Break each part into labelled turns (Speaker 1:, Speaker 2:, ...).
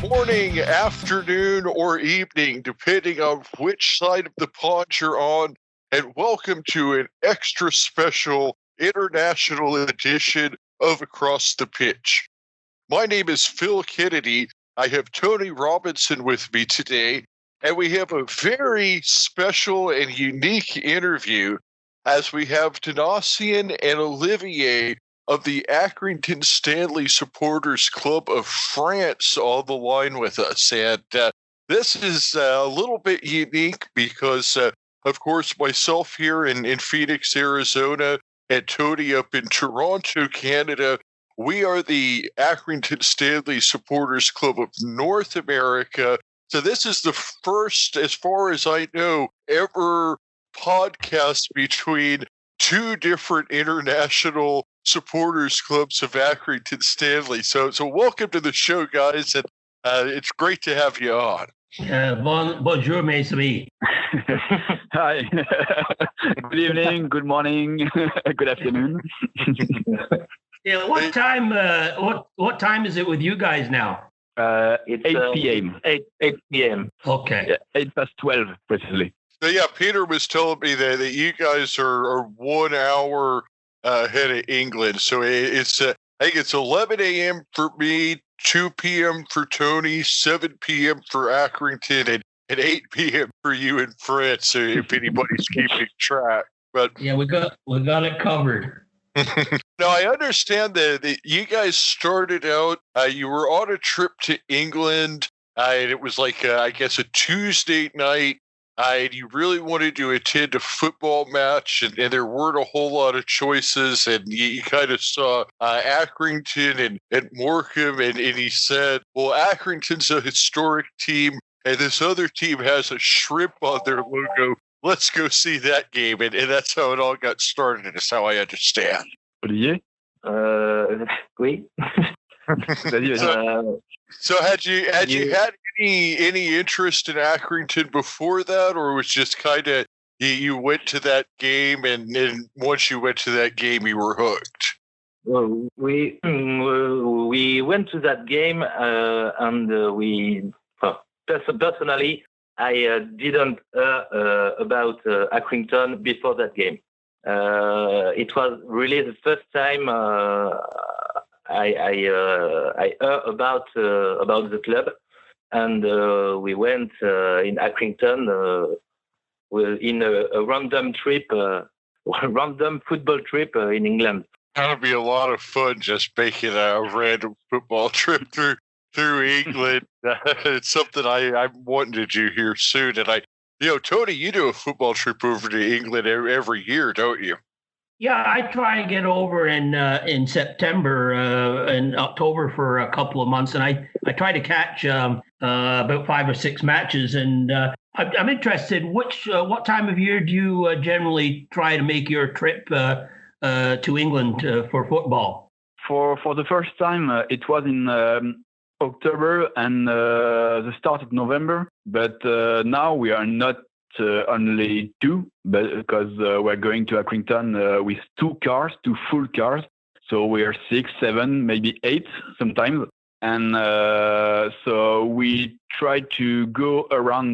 Speaker 1: morning, afternoon, or evening, depending on which side of the pond you're on, and welcome to an extra special international edition of Across the Pitch. My name is Phil Kennedy. I have Tony Robinson with me today, and we have a very special and unique interview as we have Donatien and Olivier of the Accrington Stanley Supporters Club of France on the line with us. And this is a little bit unique because, of course, myself here in Phoenix, Arizona, and Tony up in Toronto, Canada, we are the Accrington Stanley Supporters Club of North America. So this is the first, as far as I know, ever podcast between two different international supporters clubs of Accrington Stanley. So welcome to the show, guys, and it's great to have you on.
Speaker 2: Bonjour, mes amis.
Speaker 3: Hi. Good evening, good morning, good afternoon.
Speaker 2: Yeah, what time is it with you guys now?
Speaker 3: It's 8 p.m.
Speaker 4: 8 p.m.
Speaker 2: Okay.
Speaker 3: Yeah, 8 past 12, precisely.
Speaker 1: So yeah, Peter was telling me that you guys are 1 hour ahead of England. So it's I think it's 11 a.m. for me, 2 p.m. for Tony, 7 p.m. for Accrington, and 8 p.m. for you in France. So if anybody's keeping track, but
Speaker 2: yeah, we got it covered.
Speaker 1: Now, I understand that you guys started out, you were on a trip to England, and it was like, I guess, a Tuesday night, and you really wanted to attend a football match, and there weren't a whole lot of choices, and you kind of saw Accrington and Morecambe, and he said, well, Accrington's a historic team, and this other team has a shrimp on their logo. Let's go see that game, and that's how it all got started, is how I understand.
Speaker 3: Olivier?
Speaker 4: Oui.
Speaker 1: So had you had any interest in Accrington before that, or was just kind of you went to that game, and then once you went to that game, you were hooked?
Speaker 4: Well, we went to that game, and we personally, I didn't hear about Accrington before that game. It was really the first time I heard about the club, and we went in Accrington in a random trip, random football trip in England.
Speaker 1: That would be a lot of fun, just making a random football trip through England. It's something I'm wanting to do here soon. And Tony, you do a football trip over to England every year, don't you?
Speaker 2: Yeah, I try and get over in September and October for a couple of months, and I try to catch about 5 or 6 matches. And I'm interested, what time of year do you generally try to make your trip to England for football?
Speaker 3: For the first time, it was in October and the start of November, but now we are not only 2, but because we're going to Accrington with 2 full cars, so we are 6, 7, maybe 8 sometimes, and so we try to go around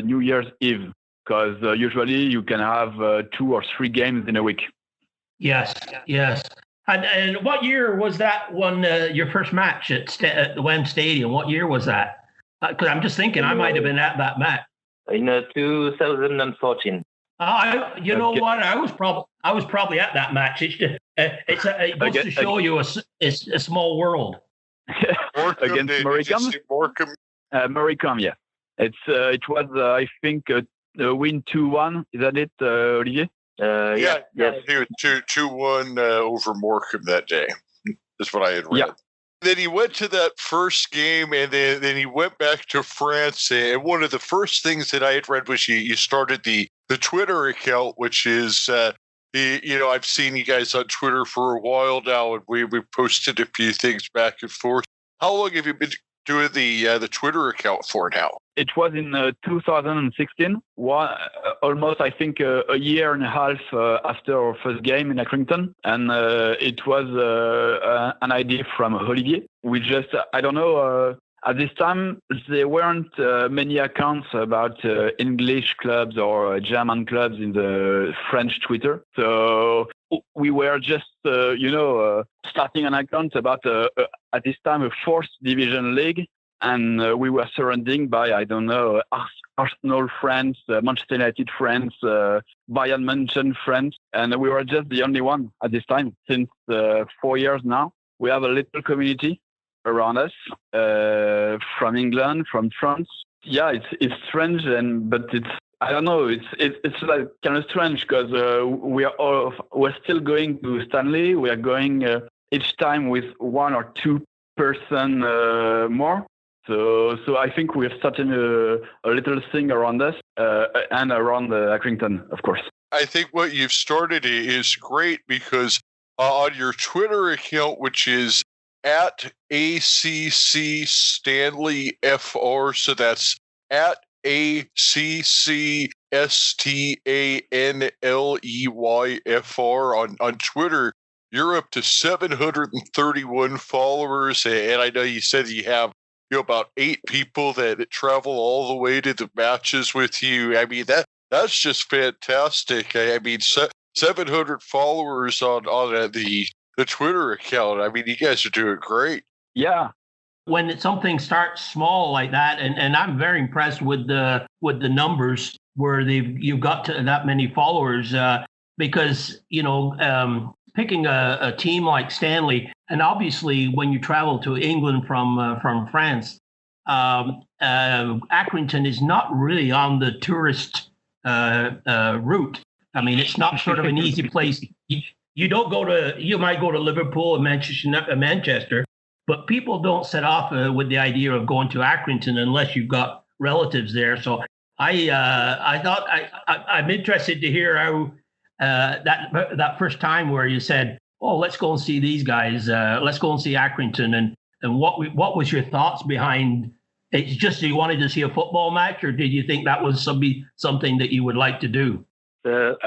Speaker 3: New Year's Eve, because usually you can have 2 or 3 games in a week.
Speaker 2: Yes. And what year was that one, your first match at the Wem Stadium? What year was that? Because I'm just thinking I might have been at that match.
Speaker 4: In 2014.
Speaker 2: You know what? I was probably at that match. It goes to show you it's a small world.
Speaker 3: Against Morecambe? Morecambe, yeah. It was, I think, a win 2-1. Is that it, Olivier?
Speaker 1: Yes. He was 2-1 over Morecambe that day. That's what I had read. Yeah. Then he went to that first game, and then he went back to France. And one of the first things that I had read was you started the Twitter account, which is, I've seen you guys on Twitter for a while now, and we posted a few things back and forth. How long have you been doing the Twitter account for now?
Speaker 3: It was in 2016, almost, I think, a year and a half after our first game in Accrington. And it was an idea from Olivier. We just, I don't know, At this time, there weren't many accounts about English clubs or German clubs in the French Twitter. So we were just, starting an account about, at this time, a fourth division league. And we were surrounded by, I don't know, Arsenal friends, Manchester United friends, Bayern München friends. And we were just the only one at this time. Since 4 years now, we have a little community around us, from England, from France. Yeah, it's strange, but it's, I don't know, it's like kind of strange because we're still going to Stanley. We are going each time with 1 or 2 person more. So I think we have started a little thing around us and around Accrington, of course.
Speaker 1: I think what you've started is great because on your Twitter account, which is at ACC Stanley FR, so that's at ACC STANLEY FR on Twitter, you're up to 731 followers, and I know you said you have about 8 people that travel all the way to the matches with you. I mean, that's just fantastic. I mean, 700 followers on the Twitter account. I mean, you guys are doing great.
Speaker 3: Yeah.
Speaker 2: When something starts small like that, and I'm very impressed with the numbers where you've got to that many followers, because picking a team like Stanley, and obviously when you travel to England from France, Accrington is not really on the tourist route. I mean, it's not sort of an easy place. You might go to Liverpool and Manchester, but people don't set off with the idea of going to Accrington unless you've got relatives there. So I'm interested to hear how that first time where you said, "Oh, let's go and see these guys. Let's go and see Accrington." And what was your thoughts behind? It's just you wanted to see a football match, or did you think that was something that you would like to do?
Speaker 4: The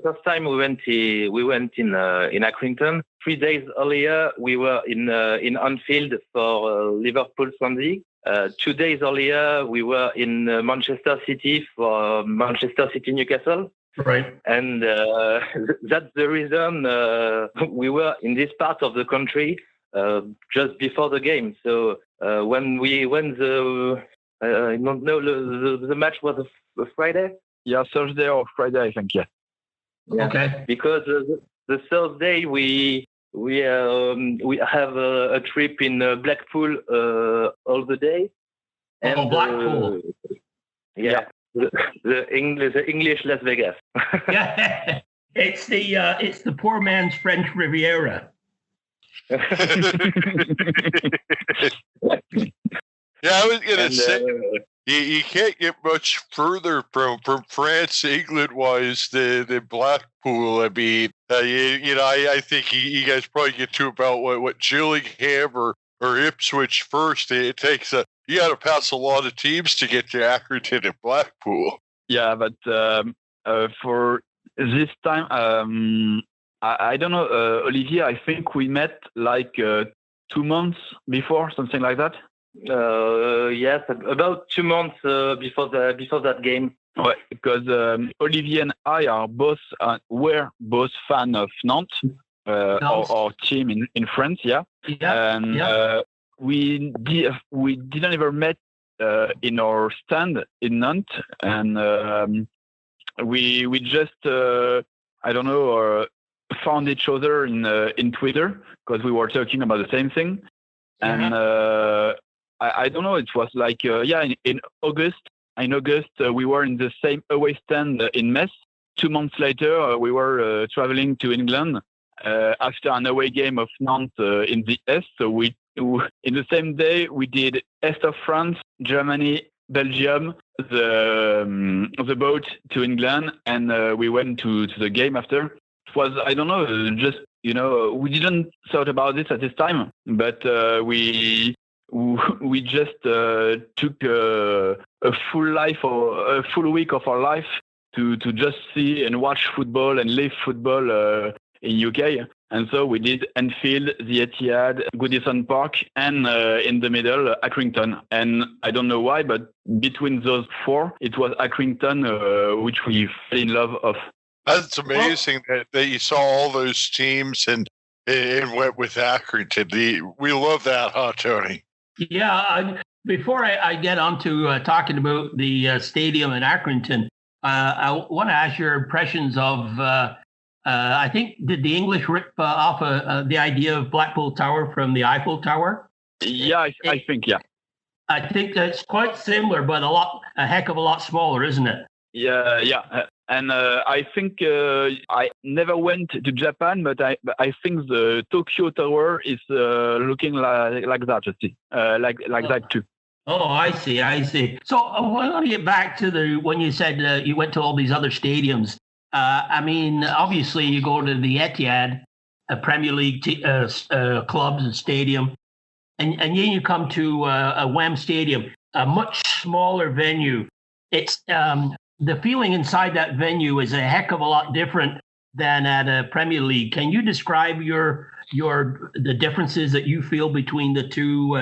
Speaker 4: first time we went in Accrington. 3 days earlier, we were in Anfield for Liverpool Sunday. 2 days earlier, we were in Manchester City for Manchester City Newcastle.
Speaker 2: Right.
Speaker 4: And that's the reason we were in this part of the country just before the game. So when the match was a Friday.
Speaker 3: Yeah, Thursday or Friday, I think. Yeah.
Speaker 2: Okay.
Speaker 4: Because the Thursday we have a trip in Blackpool all the day.
Speaker 2: And Blackpool.
Speaker 4: Yeah. The English Las Vegas.
Speaker 2: Yeah, it's the poor man's French Riviera.
Speaker 1: Yeah, I was gonna say you can't get much further from France, England-wise than Blackpool. I mean, I think you guys probably get to about what Gillingham or Ipswich first. It takes you got to pass a lot of teams to get to Accrington and Blackpool.
Speaker 3: Yeah, but for this time, I don't know, Olivier. I think we met like 2 months before, something like that.
Speaker 4: Yes, about 2 months before that game.
Speaker 3: Ouais, because Olivier and I were both fans of Nantes, our team in France. Yeah, and we didn't ever met in our stand in Nantes, and we just I don't know found each other in Twitter because we were talking about the same thing, and I don't know, it was like in August. In August, we were in the same away stand in Metz. 2 months later, we were traveling to England after an away game of Nantes in the East. So in the same day, we did East of France, Germany, Belgium, the boat to England, and we went to the game after. It was, I don't know, just, we didn't thought about this at this time, but we just took a full week of our life to just see and watch football and live football in UK. And so we did Anfield, the Etihad, Goodison Park, and in the middle, Accrington. And I don't know why, but between those four, it was Accrington which we fell in love of.
Speaker 1: That's amazing that you saw all those teams and went with Accrington. We love that, huh, Tony?
Speaker 2: Yeah. Before I get on to talking about the stadium in Accrington, I want to ask your impressions of, I think, did the English rip off the idea of Blackpool Tower from the Eiffel Tower?
Speaker 3: Yeah, I think, yeah.
Speaker 2: I think that's quite similar, but a heck of a lot smaller, isn't it?
Speaker 3: Yeah. And I think I never went to Japan, but I think the Tokyo Tower is looking like that, like that too.
Speaker 2: Oh, I see. So I want to get back to when you said you went to all these other stadiums. I mean, obviously you go to the Etihad, a Premier League clubs and stadium, and then you come to a Wem Stadium, a much smaller venue. It's the feeling inside that venue is a heck of a lot different than at a Premier League. Can you describe the differences that you feel between the two,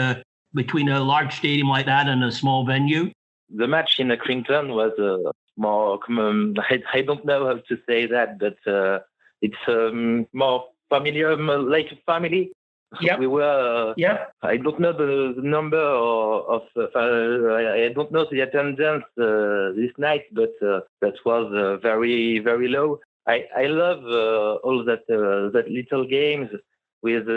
Speaker 2: between a large stadium like that and a small venue?
Speaker 4: The match in Accrington was more, I don't know how to say that, but it's more familiar, like a family.
Speaker 2: Yep.
Speaker 4: We were. I don't know the number of. I don't know the attendance this night, but that was very, very low. I love all that little games with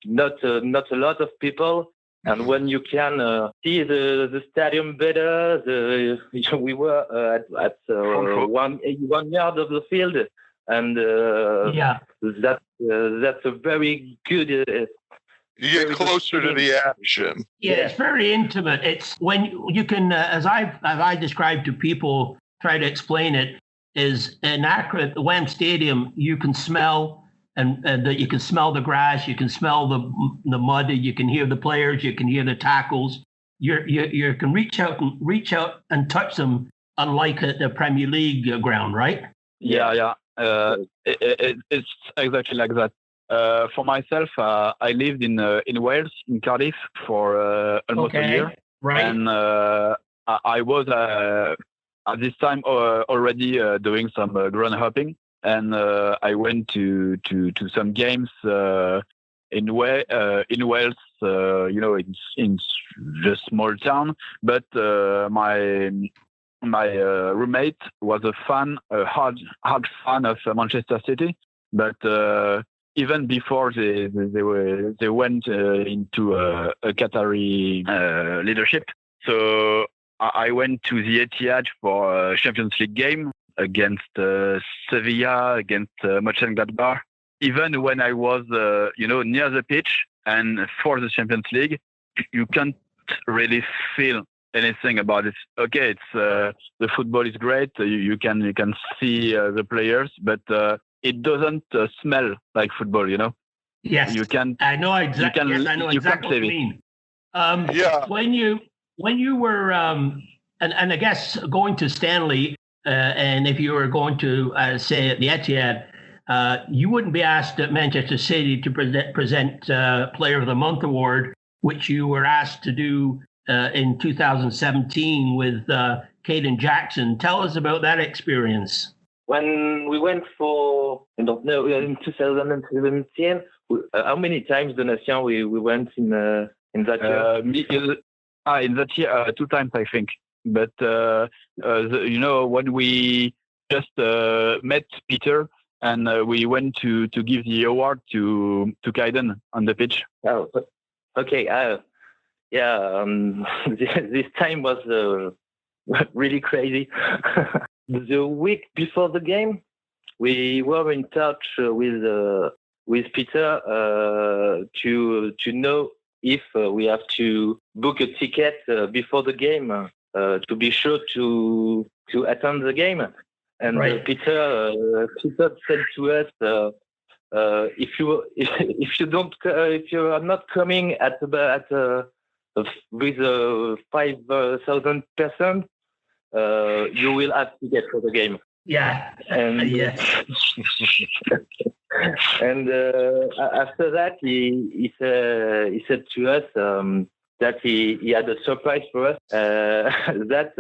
Speaker 4: not a lot of people, and when you can see the stadium better. We were at 1 yard of the field. And that's a very good.
Speaker 1: You get closer to the action.
Speaker 2: Yeah, it's very intimate. It's when you can, as I described to people, try to explain it, is in Accra, at the Wem Stadium, you can smell that you can smell the grass, you can smell the mud, you can hear the players, you can hear the tackles. You can reach out and touch them, unlike at the Premier League ground, right?
Speaker 3: Yeah. It's exactly like that. For myself, I lived in Wales, in Cardiff, for almost a year.
Speaker 2: Right.
Speaker 3: And I was at this time already doing some ground hopping, and I went to some games in Wales. It's a small town, but my roommate was a hard fan of Manchester City, but even before they went into a Qatari leadership. So I went to the Etihad for a Champions League game against Sevilla, against Mönchengladbach. Even when I was near the pitch and for the Champions League, you can't really feel anything about it. Okay, it's the football is great. You can see the players, but it doesn't smell like football.
Speaker 2: Yes,
Speaker 3: you can.
Speaker 2: I know exactly. Yes, I know exactly what you mean.
Speaker 1: Yeah.
Speaker 2: When you were and I guess going to Stanley, and if you were going to say at the Etihad, you wouldn't be asked at Manchester City to present Player of the Month award, which you were asked to do in 2017 with Caden Jackson. Tell us about that experience.
Speaker 4: When we went for, I don't know, in 2017, how many times, Donatien, we went in that year?
Speaker 3: In that year, 2 times, I think. But, when we just met Peter and we went to give the award to Caden on the pitch.
Speaker 4: Oh, okay. This time was really crazy. The week before the game, we were in touch with Peter to know if we have to book a ticket before the game to be sure to attend the game. And
Speaker 2: right.
Speaker 4: Peter said to us, if you are not coming with 5,000 person, you will have to get for the game.
Speaker 2: Yeah.
Speaker 4: And
Speaker 2: Yeah.
Speaker 4: and after that, he said to us that he had a surprise for us. That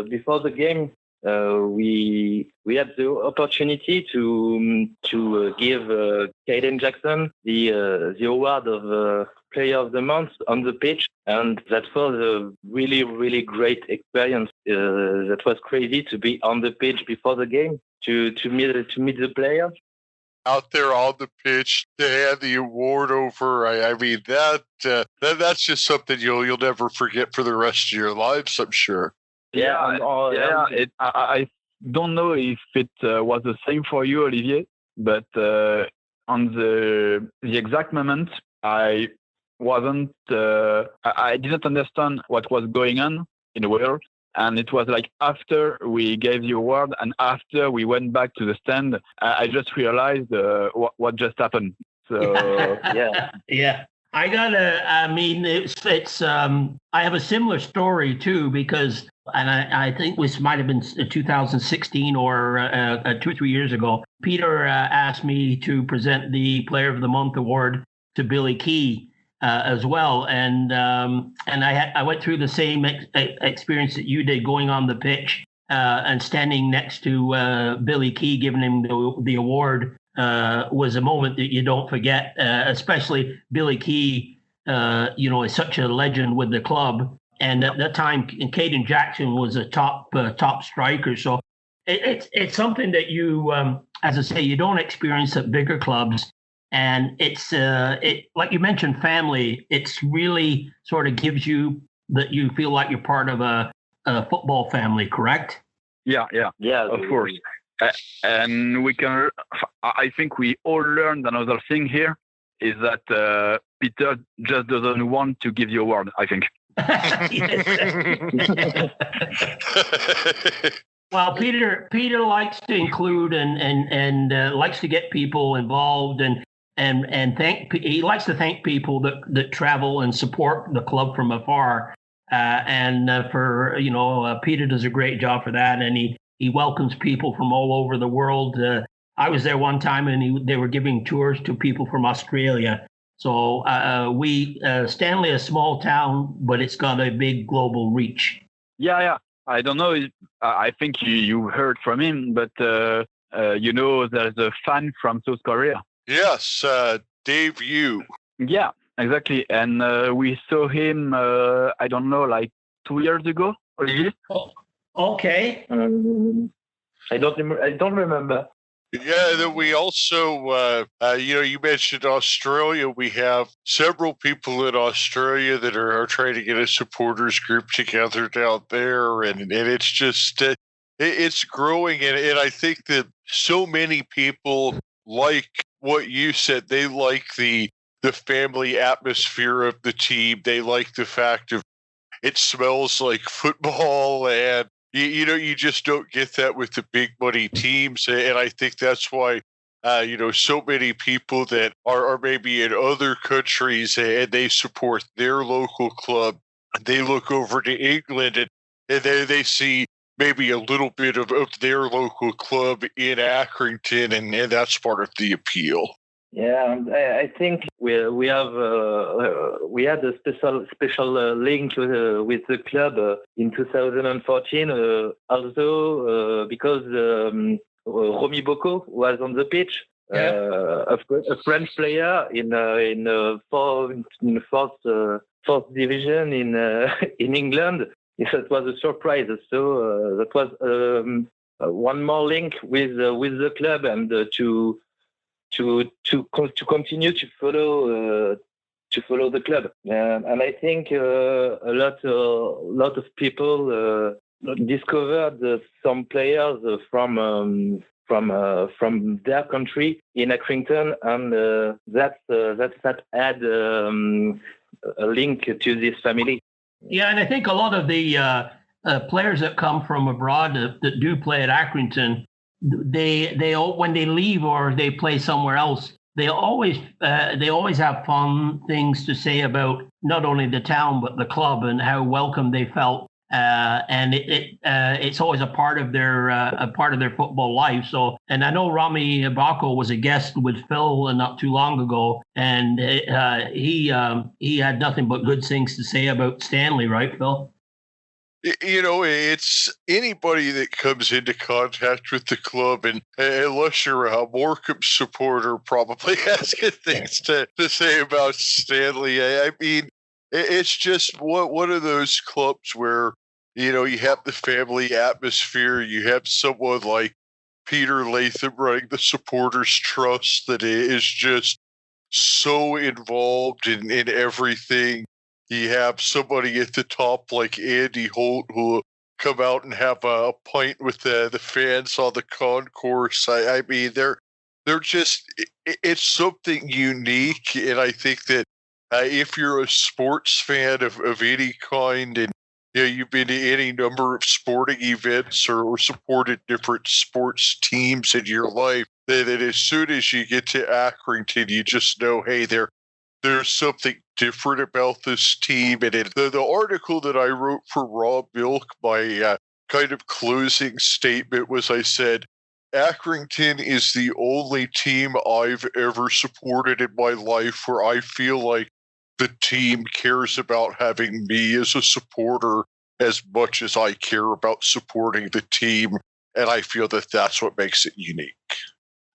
Speaker 4: before the game, we had the opportunity to give Kaden Jackson the award of Player of the Month on the pitch, and that was a really, really great experience. That was crazy to be on the pitch before the game to meet the players.
Speaker 1: Out there on the pitch to hand the award over. I mean that's just something you'll never forget for the rest of your lives, I'm sure.
Speaker 3: I don't know if it was the same for you, Olivier, but on the exact moment, I didn't understand what was going on in the world. And it was like after we gave the award and after we went back to the stand, I just realized what just happened. So
Speaker 2: yeah. I have a similar story too, because, and I think this might have been 2016 or 2 or 3 years ago. Peter asked me to present the Player of the Month award to Billy Key. As well, and I went through the same experience that you did, going on the pitch and standing next to Billy Key, giving him the award was a moment that you don't forget. Especially Billy Key, is such a legend with the club, and at that time, Kaden Jackson was a top striker. So it's something that you, as I say, you don't experience at bigger clubs. And it's like you mentioned, family. It's really sort of gives you that you feel like you're part of a football family, correct?
Speaker 3: Yeah, of course. And I think we all learned another thing here is that Peter just doesn't want to give you a award, I think.
Speaker 2: Well, Peter likes to include and likes to get people involved and he likes to thank people that travel and support the club from afar. Peter does a great job for that, and he welcomes people from all over the world. I was there one time, and they were giving tours to people from Australia. So Stanley, a small town, but it's got a big global reach.
Speaker 3: Yeah. I don't know. I think you heard from him, but there's a fan from South Korea.
Speaker 1: Yes, Dave Yu.
Speaker 3: Yeah, exactly. And we saw him, I don't know, like 2 years ago. Olivier?
Speaker 2: Oh, okay.
Speaker 4: I don't remember.
Speaker 1: Yeah, then we also, you mentioned Australia. We have several people in Australia that are trying to get a supporters group together down there, and it's just it's growing, and I think that so many people like what you said. They like the family atmosphere of the team. They like the fact of it smells like football, and you just don't get that with the big money teams. And I think that's why so many people that are maybe in other countries and they support their local club, they look over to England and they see maybe a little bit of their local club in Accrington, and that's part of the appeal.
Speaker 4: Yeah, I think we had a special link with the club in 2014. Also because Romy Boko was on the pitch, a French player in fourth division in England. That was a surprise. So that was one more link with the club and to continue to follow the club. And I think a lot of people discovered some players from their country in Accrington, and that add a link to this family.
Speaker 2: Yeah, and I think a lot of the players that come from abroad that do play at Accrington, they all, when they leave or they play somewhere else, they always have fun things to say about not only the town but the club and how welcome they felt and it's always a part of their football life. So, and I know Rami Bacco was a guest with Phil not too long ago, and he had nothing but good things to say about Stanley, right, Phil?
Speaker 1: It's anybody that comes into contact with the club, and unless you're a Morecambe supporter, probably has good things to say about Stanley. I mean, it's just one of those clubs where, you have the family atmosphere. You have someone like Peter Latham running the Supporters Trust that is just so involved in everything. You have somebody at the top like Andy Holt who will come out and have a pint with the fans on the concourse. I mean, they're just, it's something unique. And I think that if you're a sports fan of any kind, and you've been to any number of sporting events or supported different sports teams in your life, that as soon as you get to Accrington, you just know, hey, there's something different about this team. And the article that I wrote for Raw Milk, my kind of closing statement was, I said, Accrington is the only team I've ever supported in my life where I feel like the team cares about having me as a supporter as much as I care about supporting the team. And I feel that that's what makes it unique.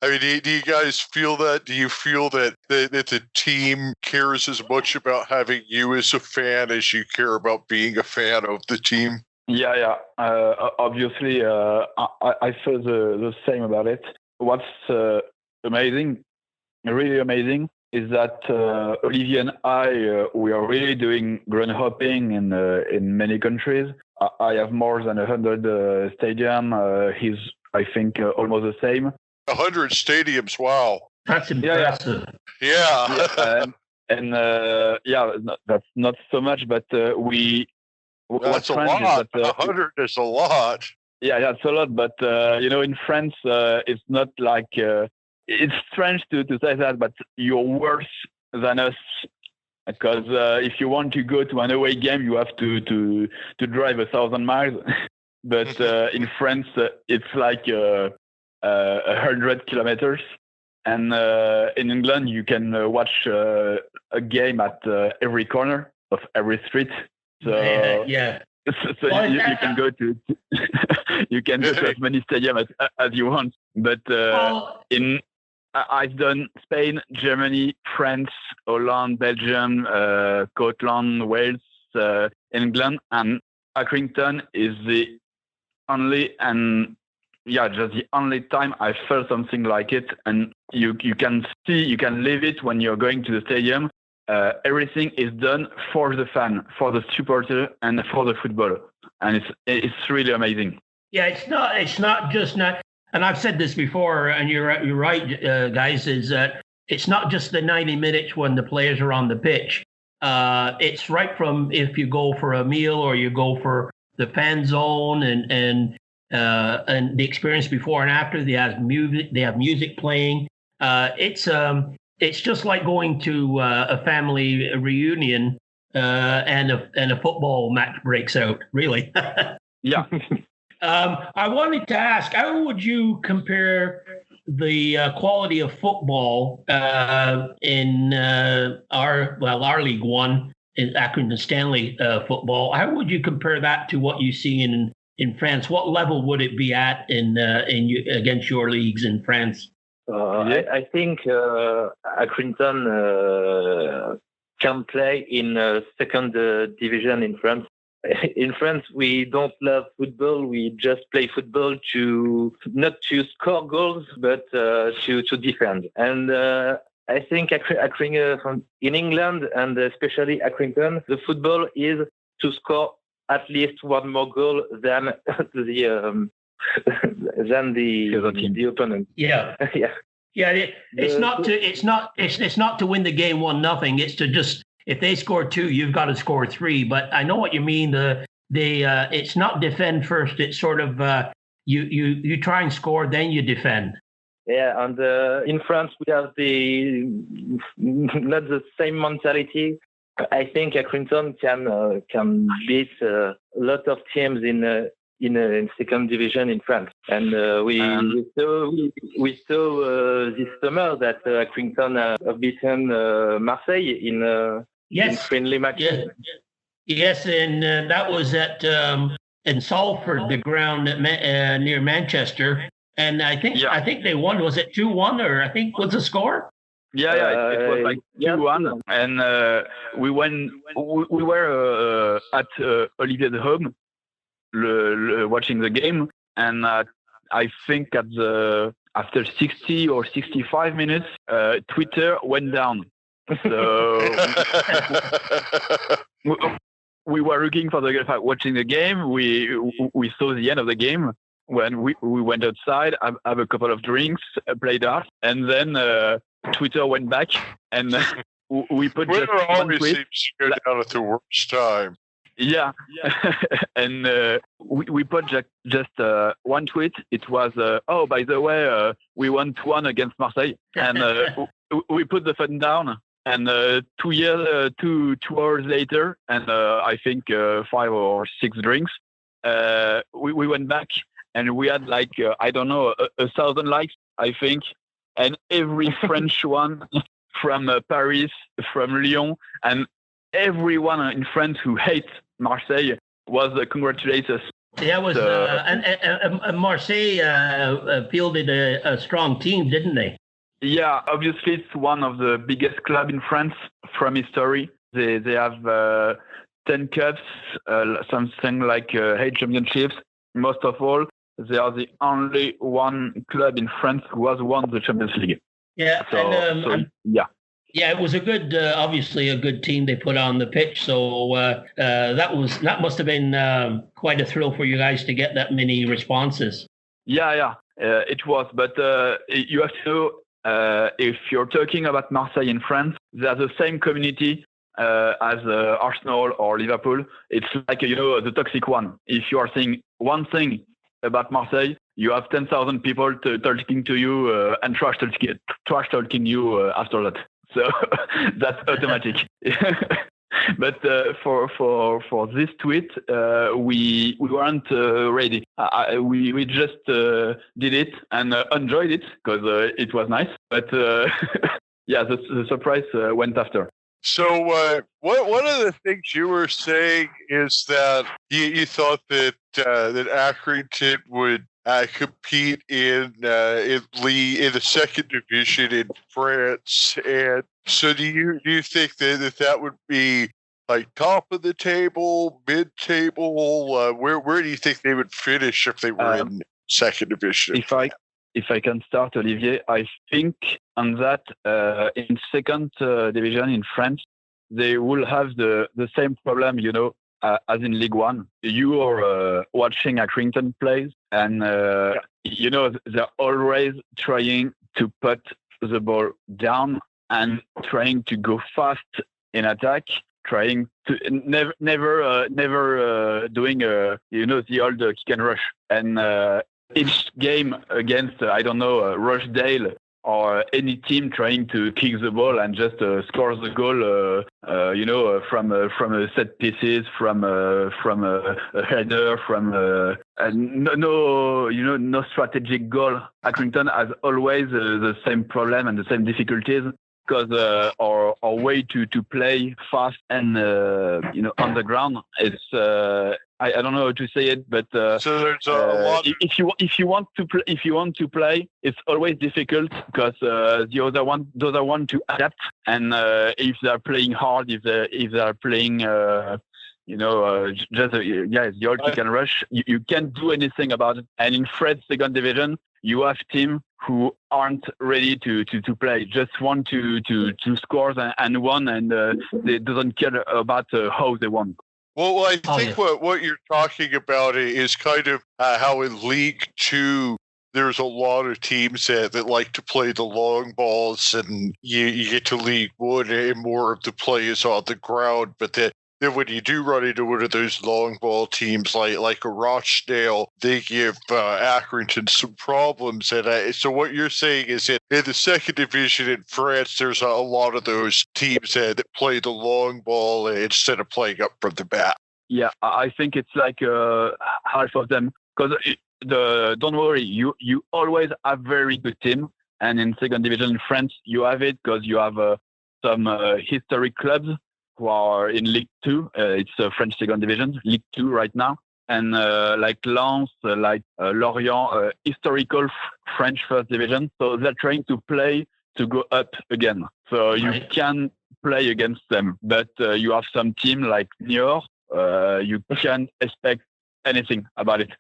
Speaker 1: I mean, do you guys feel that? Do you feel that the team cares as much about having you as a fan as you care about being a fan of the team?
Speaker 3: Yeah. Obviously, I feel the same about it. What's amazing, really amazing, is that Olivier and I, we are really doing ground hopping in many countries. I have more than 100 stadiums. He's, I think, almost the same.
Speaker 1: 100 stadiums, wow.
Speaker 2: That's impressive.
Speaker 1: Yeah.
Speaker 3: And that's not so much, but
Speaker 1: that's a lot. 100 is a lot.
Speaker 3: Yeah, that's a lot. But, in France, it's not like, it's strange to say that, but you're worse than us. Because if you want to go to an away game, you have to drive 1,000 miles. But in France, it's like 100 kilometers. And in England, you can watch a game at every corner of every street. So
Speaker 2: yeah.
Speaker 3: So you can go to you can go to as many stadiums as you want. But I've done Spain, Germany, France, Holland, Belgium, Scotland, Wales, England, and Accrington is the only just the only time I felt something like it. And you can live it when you're going to the stadium. Everything is done for the fan, for the supporter, and for the football, and it's really amazing.
Speaker 2: Yeah, it's not just not. And I've said this before, and you're right, guys. Is that it's not just the 90 minutes when the players are on the pitch. It's right from if you go for a meal or you go for the fan zone and the experience before and after. They have music playing. It's just like going to a family reunion and a football match breaks out. Really.
Speaker 3: Yeah.
Speaker 2: I wanted to ask, how would you compare the quality of football in our League One, in Accrington Stanley football? How would you compare that to what you see in France? What level would it be at against your leagues in France?
Speaker 4: I think Accrington can play in second division in France. In France, we don't love football. We just play football not to score goals, but to defend. And I think Accrington in England, and especially Accrington, the football is to score at least one more goal than the opponent.
Speaker 2: Yeah. Yeah. It's not to win the game 1-0. It's to just, if they score 2, you've got to score 3. But I know what you mean. It's not defend first. It's sort of you try and score, then you defend.
Speaker 4: Yeah, and in France we have not the same mentality. I think Accrington can beat a lot of teams in second division in France, and we saw this summer that Accrington have beaten Marseille in friendly matches.
Speaker 2: Yes, and that was at in Salford, the ground at near Manchester, and I think they won. Was it 2-1 or I think what's the score?
Speaker 3: Yeah, it was like 2-1, and we were at Olivier's home. Watching the game, and I think after 60 or 65 minutes, Twitter went down. So we were looking for watching the game. We saw the end of the game when we went outside, have a couple of drinks, played darts, and then Twitter went back, and we put
Speaker 1: Twitter
Speaker 3: just one
Speaker 1: always
Speaker 3: tweet.
Speaker 1: seems to go down at the worst time.
Speaker 3: Yeah. And we put just one tweet. It was, oh, by the way, we won 2-1 against Marseille, and we put the phone down. And 2 hours later, and I think 5 or 6 drinks, we went back, and we had like I don't know 1,000 likes, I think, and every French one from Paris, from Lyon, and everyone in France who hates Marseille was congratulates us.
Speaker 2: Yeah, it was, and Marseille fielded a strong team, didn't they?
Speaker 3: Yeah, obviously it's one of the biggest clubs in France from history. They have 10 cups, something like 8 championships. Most of all, they are the only one club in France who has won the Champions League.
Speaker 2: Yeah,
Speaker 3: yeah.
Speaker 2: Yeah, it was a good, obviously a good team they put on the pitch. So that must have been quite a thrill for you guys to get that many responses.
Speaker 3: Yeah, it was. But you have to, if you're talking about Marseille in France, they're the same community as Arsenal or Liverpool. It's like the toxic one. If you are saying one thing about Marseille, you have 10,000 people talking to you and trash talking you after that. So that's automatic. But for this tweet, we weren't ready. We just did it and enjoyed it because it was nice. But yeah, the surprise went after.
Speaker 1: So one of the things you were saying is that you thought that Accrington would compete in the second division in France, and so do you think that would be like top of the table, mid table? Where do you think they would finish if they were in second division?
Speaker 3: If I can start, Olivier, I think on that in second division in France, they will have the same problem, as in League One. You are watching Accrington plays, and they're always trying to put the ball down and trying to go fast in attack, trying to never doing the old kick and rush. And each game against Rochdale or any team trying to kick the ball and just score the goal, from set pieces, from a header, no strategic goal. Accrington has always the same problem and the same difficulties because our way to play fast and on the ground, it's I don't know how to say it, but
Speaker 1: so there's a lot.
Speaker 3: If you want to play, it's always difficult because the other one to adapt, and if they're playing hard, if they're playing the old kick and rush, you can't do anything about it. And in French second division, you have teams who aren't ready to play, just want to score and won, and they doesn't care about how they won.
Speaker 1: Well, I think what you're talking about is kind of how in League 2 there's a lot of teams that like to play the long balls, and you get to League 1 and more of the play is on the ground. But then when you do run into one of those long ball teams like a Rochdale, they give Accrington some problems. And so what you're saying is that in the second division in France, there's a lot of those teams that play the long ball instead of playing up from the bat.
Speaker 3: Yeah, I think it's like half of them. Because don't worry, you always have very good team. And in second division in France, you have it because you have some historic clubs who are in League 2. It's a French second division, League 2 right now. And like Lens, like Lorient, historical French first division. So they're trying to play to go up again. So you can play against them. But you have some team like Niort, you can't expect anything about it.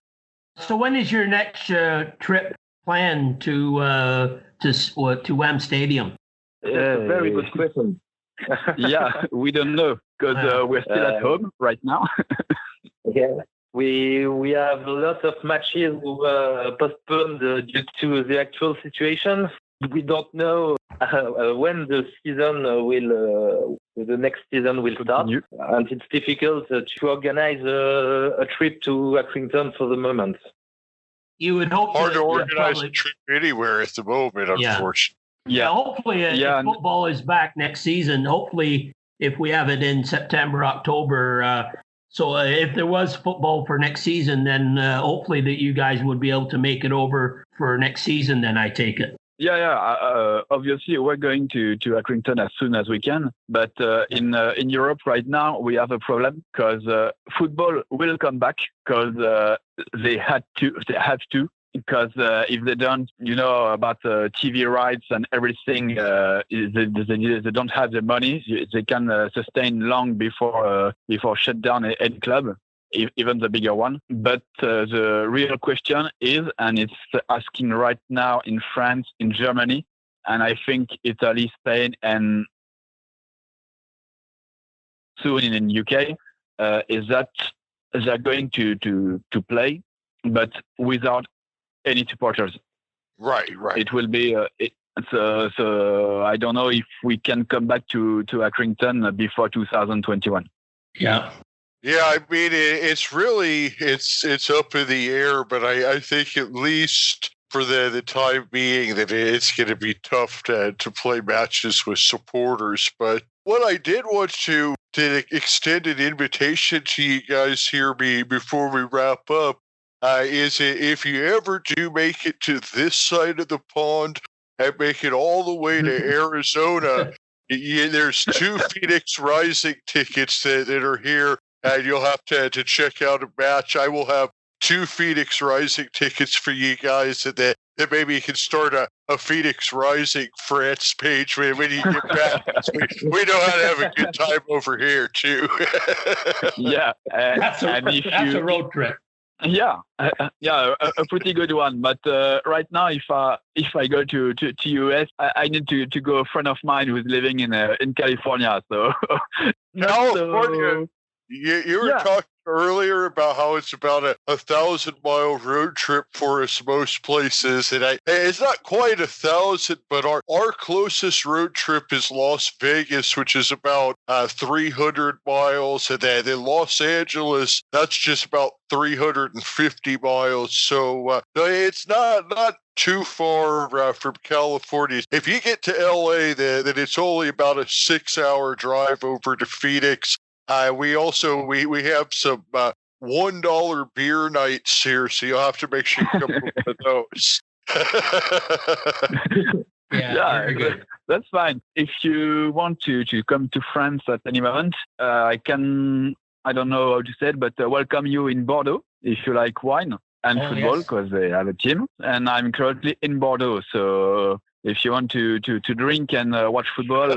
Speaker 2: So when is your next trip planned to WAM Stadium?
Speaker 4: That's a very good question.
Speaker 3: Yeah, we don't know because we're still at home right now.
Speaker 4: Yeah, we have a lot of matches who were postponed due to the actual situation. We don't know when the season the next season will start, and it's difficult to organize a trip to Accrington for the moment.
Speaker 2: You would hope
Speaker 1: hard to organize a trip anywhere at the moment, unfortunately.
Speaker 2: Yeah, hopefully if football is back next season, hopefully if we have it in September, October, so if there was football for next season, then hopefully that you guys would be able to make it over for next season, then I take it.
Speaker 3: Yeah. Obviously, we're going to Accrington as soon as we can. But in Europe right now, we have a problem because football will come back because they have to. Because if they don't, about TV rights and everything, they don't have the money. They can sustain long before shut down any club, even the bigger one. But the real question is, and it's asking right now in France, in Germany, and I think Italy, Spain, and soon in UK, is that they're going to play, but without any supporters.
Speaker 1: Right.
Speaker 3: It will be. So I don't know if we can come back to Accrington before 2021.
Speaker 2: Yeah.
Speaker 1: Yeah, I mean, it's really it's up in the air, but I think at least for the time being that it's going to be tough to play matches with supporters. But what I did want to extend an invitation to you guys here before we wrap up is if you ever do make it to this side of the pond and make it all the way to Arizona, there's 2 Phoenix Rising tickets that are here. And you'll have to check out a match. I will have 2 Phoenix Rising tickets for you guys that maybe you can start a Phoenix Rising France page when you get back. we know how to have a good time over here, too.
Speaker 3: Yeah.
Speaker 2: That's a road trip.
Speaker 3: Yeah, a pretty good one. But right now, if I go to US, I need to go a friend of mine who's living in California. So
Speaker 1: California. You were talking earlier about how it's about a 1,000-mile road trip for us most places, and it's not quite 1,000, but our closest road trip is Las Vegas, which is about 300 miles, and then Los Angeles, that's just about 350 miles. So it's not too far from California. If you get to LA, then it's only about a 6-hour drive over to Phoenix. We have some $1 beer nights here, so you'll have to make sure you come up with those.
Speaker 2: Yeah, very good.
Speaker 3: That's fine. If you want to come to France at any moment, I don't know how to say it, but welcome you in Bordeaux if you like wine and football, because they have a team. And I'm currently in Bordeaux, so if you want to drink and watch football,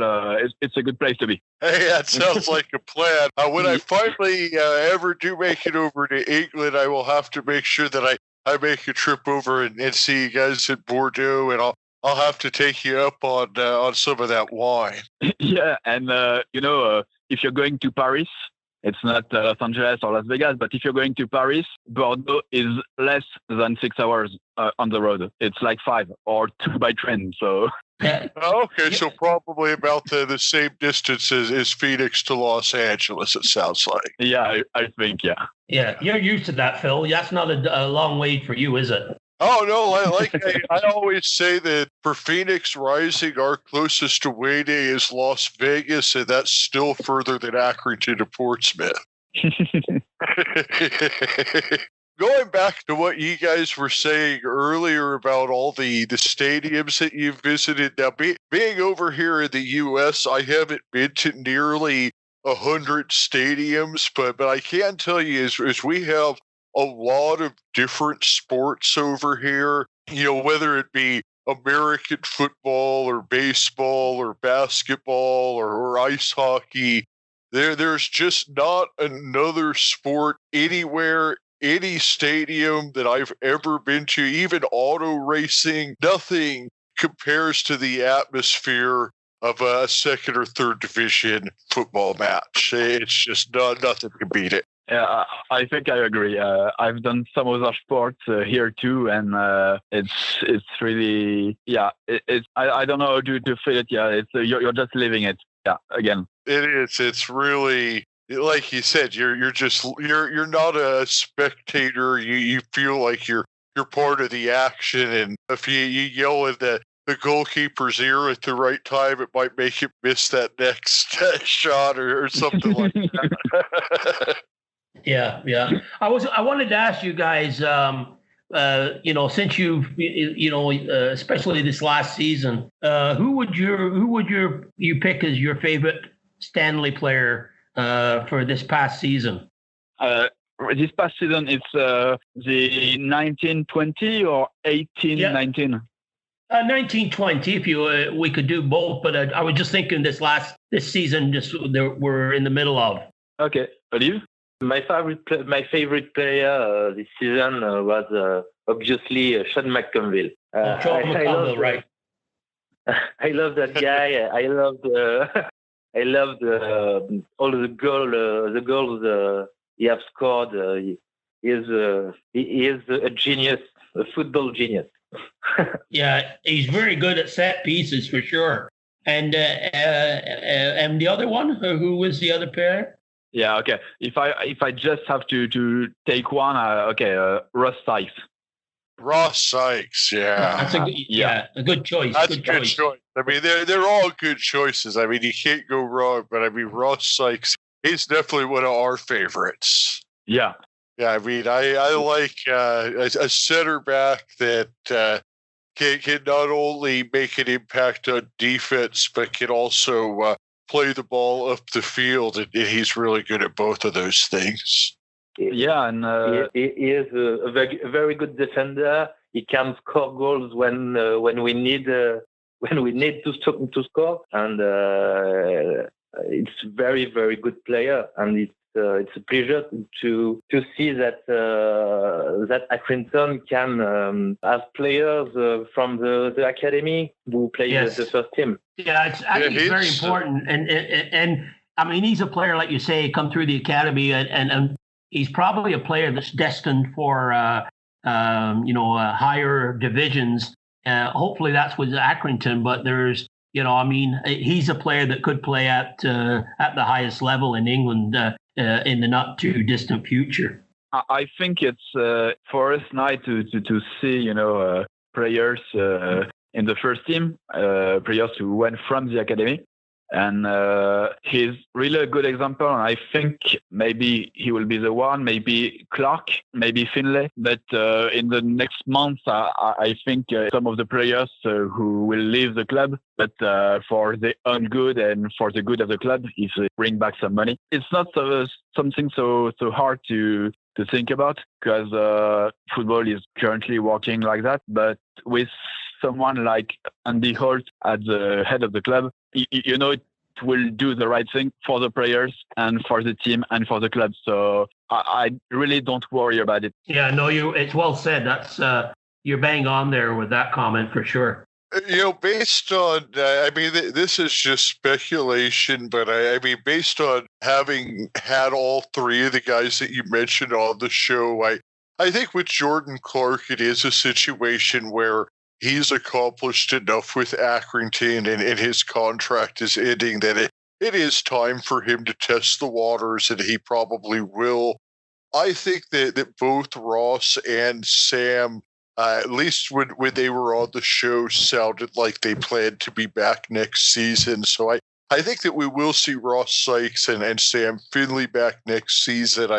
Speaker 3: it's a good place to be.
Speaker 1: Hey, that sounds like a plan. When I finally ever do make it over to England, I will have to make sure that I make a trip over and see you guys at Bordeaux, and I'll have to take you up on some of that wine.
Speaker 3: Yeah, and if you're going to Paris, it's not Los Angeles or Las Vegas, but if you're going to Paris, Bordeaux is less than 6 hours on the road. It's like 5 or 2 by train. So
Speaker 1: Okay, so probably about the same distance as Phoenix to Los Angeles, it sounds like.
Speaker 3: Yeah, I think, yeah.
Speaker 2: Yeah, you're used to that, Phil. That's not a long wait for you, is it?
Speaker 1: Oh, no, I always say that for Phoenix Rising, our closest away day is Las Vegas, and that's still further than Accrington to Portsmouth. Going back to what you guys were saying earlier about all the stadiums that you've visited, now being over here in the U.S., I haven't been to nearly 100 stadiums, but I can tell you is we have a lot of different sports over here, whether it be American football or baseball or basketball or ice hockey. There's just not another sport anywhere, any stadium that I've ever been to, even auto racing. Nothing compares to the atmosphere of a second or third division football match. It's just nothing can beat it.
Speaker 3: Yeah, I think I agree. I've done some other sports here too, and it's really I don't know how to feel it. Yeah, it's you're just living it. Yeah, again.
Speaker 1: It is. It's really, like you said. You're not a spectator. You feel like you're part of the action, and if you yell at the goalkeeper's ear at the right time, it might make him miss that next shot or something like that.
Speaker 2: Yeah. I wanted to ask you guys, since you've, especially this last season, who would you pick as your favorite Stanley player for this past season?
Speaker 3: This past season, it's the 1920 or 1819.
Speaker 2: 1920. If we could do both, but I was just thinking this season, we're in the middle of.
Speaker 3: Okay, Olive?
Speaker 4: My favorite player this season was obviously Sean McConville.
Speaker 2: Sean McConville, right?
Speaker 4: I love that guy. I loved all the goals he has scored. He is a genius, a football genius.
Speaker 2: Yeah, he's very good at set pieces for sure. And the other one, who was the other player?
Speaker 3: Yeah, okay. If I just have to take one, Ross Sykes.
Speaker 1: Ross Sykes, yeah.
Speaker 2: That's a good choice.
Speaker 1: That's a good choice. I mean, they're all good choices. I mean, you can't go wrong. But I mean, Ross Sykes, he's definitely one of our favorites.
Speaker 3: Yeah.
Speaker 1: Yeah, I mean, I like a center back that can not only make an impact on defense, but can also play the ball up the field, and he's really good at both of those things.
Speaker 3: Yeah, and
Speaker 4: he is a very good defender. He can score goals when we need to score, and it's very, very good player. And it's a pleasure to see that Accrington can have players from the academy who play the first team.
Speaker 2: Yeah, I think it's very important, and I mean, he's a player, like you say, come through the academy, and he's probably a player that's destined for higher divisions. Hopefully, that's with Accrington, but there's. He's a player that could play at the highest level in England in the not too distant future.
Speaker 3: I think it's for us now to see players in the first team, players who went from the academy, and he's really a good example. And I think maybe he will be the one, maybe Clark, maybe Finlay. But in the next month, I think some of the players who will leave the club, but for their own good and for the good of the club, if they bring back some money. It's not something so hard to think about, because football is currently working like that. But with someone like Andy Holt at the head of the club, it will do the right thing for the players and for the team and for the club. So I really don't worry about it.
Speaker 2: Yeah, no, it's well said. That's you're bang on there with that comment for sure.
Speaker 1: Based on, this is just speculation, but I mean, based on having had all three of the guys that you mentioned on the show, I think with Jordan Clark, it is a situation where he's accomplished enough with Accrington and his contract is ending that it is time for him to test the waters, and he probably will. I think that both Ross and Sam, at least when they were on the show, sounded like they planned to be back next season. So I think that we will see Ross Sykes and Sam Finley back next season.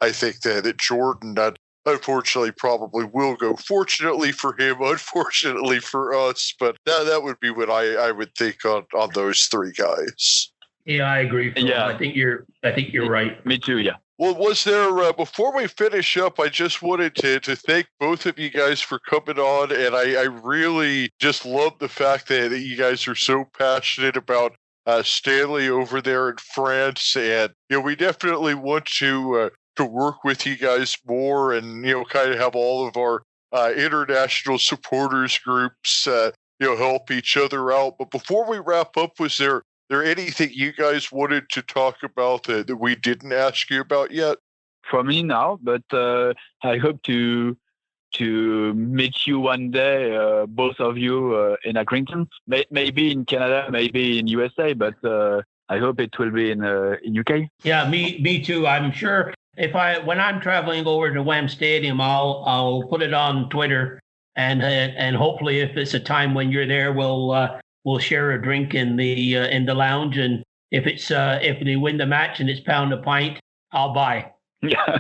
Speaker 1: I think that Jordan, unfortunately, probably will go. Fortunately for him, unfortunately for us. But that would be what I would think on those three guys.
Speaker 2: Yeah, I agree. Phil.
Speaker 3: Yeah,
Speaker 2: I think you're right.
Speaker 3: Me too. Yeah.
Speaker 1: Well, was there, before we finish up, I just wanted to thank both of you guys for coming on, and I really just love the fact that you guys are so passionate about Stanley over there in France, and we definitely want to work with you guys more, and kind of have all of our international supporters groups help each other out. But before we wrap up, was there anything you guys wanted to talk about that we didn't ask you about yet?
Speaker 3: For me now, but I hope to meet you one day, both of you in Accrington. Maybe in Canada, maybe in USA, but I hope it will be in UK.
Speaker 2: Yeah, me too. I'm sure when I'm traveling over to Wham Stadium, I'll put it on Twitter, and hopefully if it's a time when you're there, we'll share a drink in the lounge, and if they win the match and it's pound a pint, I'll buy.
Speaker 3: Yeah.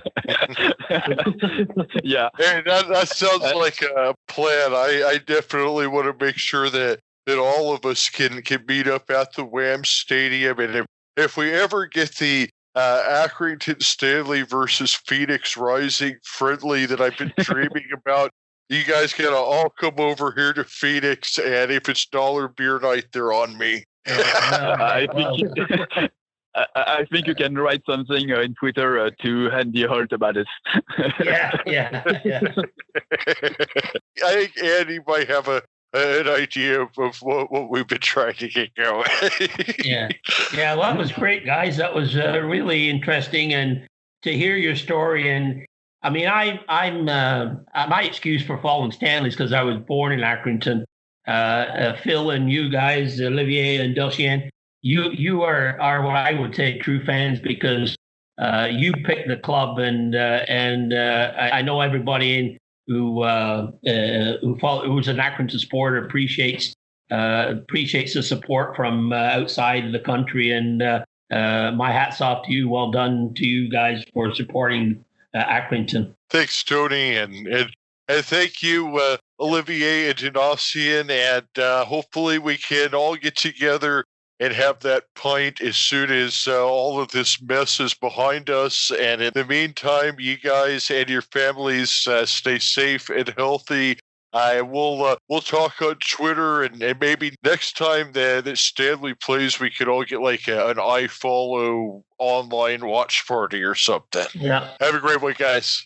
Speaker 3: Yeah.
Speaker 1: Hey, that sounds like a plan. I definitely want to make sure that all of us can meet up at the Wham Stadium, and if we ever get the Accrington Stanley versus Phoenix Rising friendly that I've been dreaming about, you guys gotta all come over here to Phoenix, and if it's dollar beer night, they're on me.
Speaker 3: I think you can write something in Twitter to Andy Holt about it.
Speaker 2: Yeah.
Speaker 1: I think Andy might have an idea of what we've been trying to get going.
Speaker 2: Yeah. Well, that was great, guys. That was really interesting, and to hear your story. And I mean, I'm my excuse for following Stanley's because I was born in Accrington. Phil and you guys, Olivier and Dulcien, you are what I would say true fans, because you picked the club, and I know everybody who's an Accrington supporter appreciates the support from outside the country, and my hat's off to you. Well done to you guys for supporting Accrington.
Speaker 1: Thanks, Tony, and thank you, Olivier and Dulcien, and hopefully we can all get together and have that pint as soon as all of this mess is behind us. And in the meantime, you guys and your families stay safe and healthy. We'll talk on Twitter, and maybe next time that Stanley plays, we could all get like an iFollow online watch party or something.
Speaker 2: Yeah.
Speaker 1: Have a great one, guys.